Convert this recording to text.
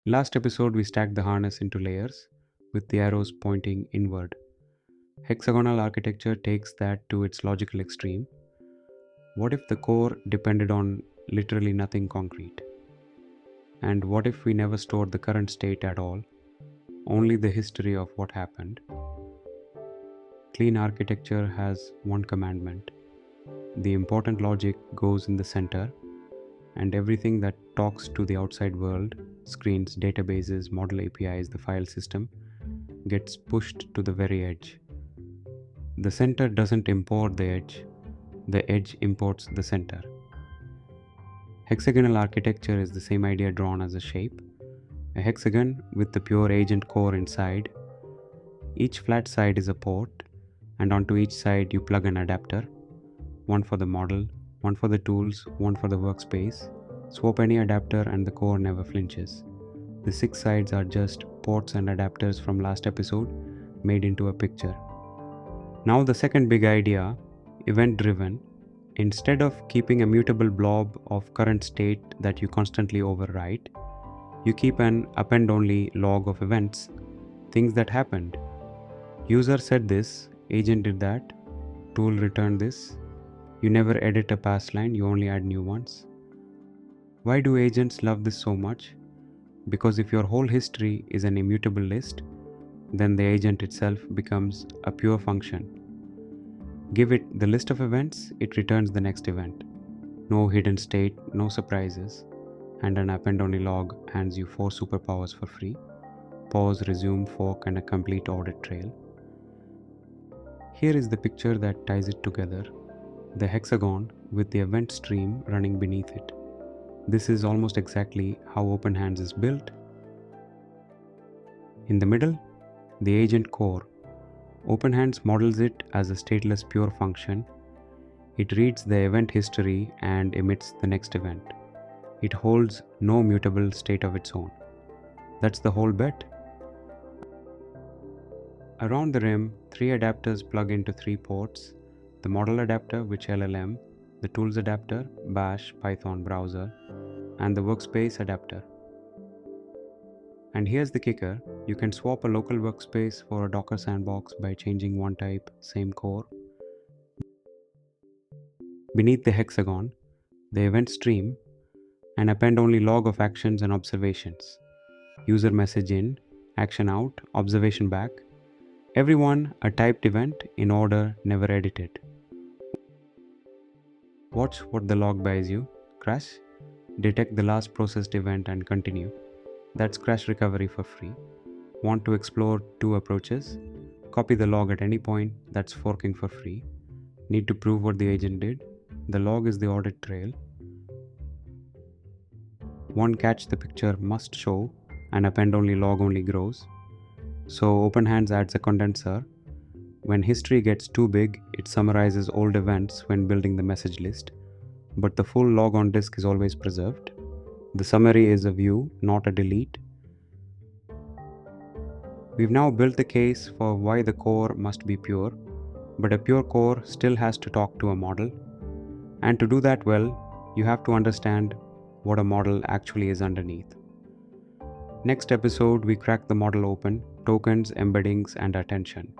Last episode, we stacked the harness into layers with the arrows pointing inward. Hexagonal architecture takes that to its logical extreme. What if the core depended on literally nothing concrete? And what if we never stored the current state at all, only the history of what happened? Clean architecture has one commandment. The important logic goes in the center, and everything that talks to the outside world, screens, databases, model APIs, the file system, gets pushed to the very edge. The center doesn't import the edge imports the center. Hexagonal architecture is the same idea drawn as a shape. A hexagon with the pure agent core inside. Each flat side is a port, and onto each side you plug an adapter, one for the model, one for the tools, one for the workspace. Swap any adapter and the core never flinches. The 6 sides are just ports and adapters from last episode made into a picture. Now the second big idea, event-driven. Instead of keeping a mutable blob of current state that you constantly overwrite, you keep an append-only log of events, things that happened. User said this, agent did that, tool returned this. You never edit a past line, you only add new ones. Why do agents love this so much? Because if your whole history is an immutable list, then the agent itself becomes a pure function. Give it the list of events, it returns the next event. No hidden state, no surprises, and an append-only log hands you 4 superpowers for free: pause, resume, fork, and a complete audit trail. Here is the picture that ties it together, the hexagon with the event stream running beneath it. This is almost exactly how OpenHands is built. In the middle, the agent core. OpenHands models it as a stateless pure function. It reads the event history and emits the next event. It holds no mutable state of its own. That's the whole bet. Around the rim, 3 adapters plug into 3 ports: the model adapter, which LLM, the tools adapter, Bash, Python browser, and the workspace adapter. And here's the kicker, you can swap a local workspace for a Docker sandbox by changing one type, same core. Beneath the hexagon, the event stream, an append-only log of actions and observations. User message in, action out, observation back. Every one a typed event in order, never edited. Watch what the log buys you. Crash, detect the last processed event and continue. That's crash recovery for free. Want to explore 2 approaches? Copy the log at any point, that's forking for free. Need to prove what the agent did? The log is the audit trail. One catch the picture must show, an append-only log only grows. So OpenHands adds a condenser. When history gets too big, it summarizes old events when building the message list, but the full log on disk is always preserved. The summary is a view, not a delete. We've now built the case for why the core must be pure, but a pure core still has to talk to a model. And to do that well, you have to understand what a model actually is underneath. Next episode, we crack the model open, tokens, embeddings, and attention.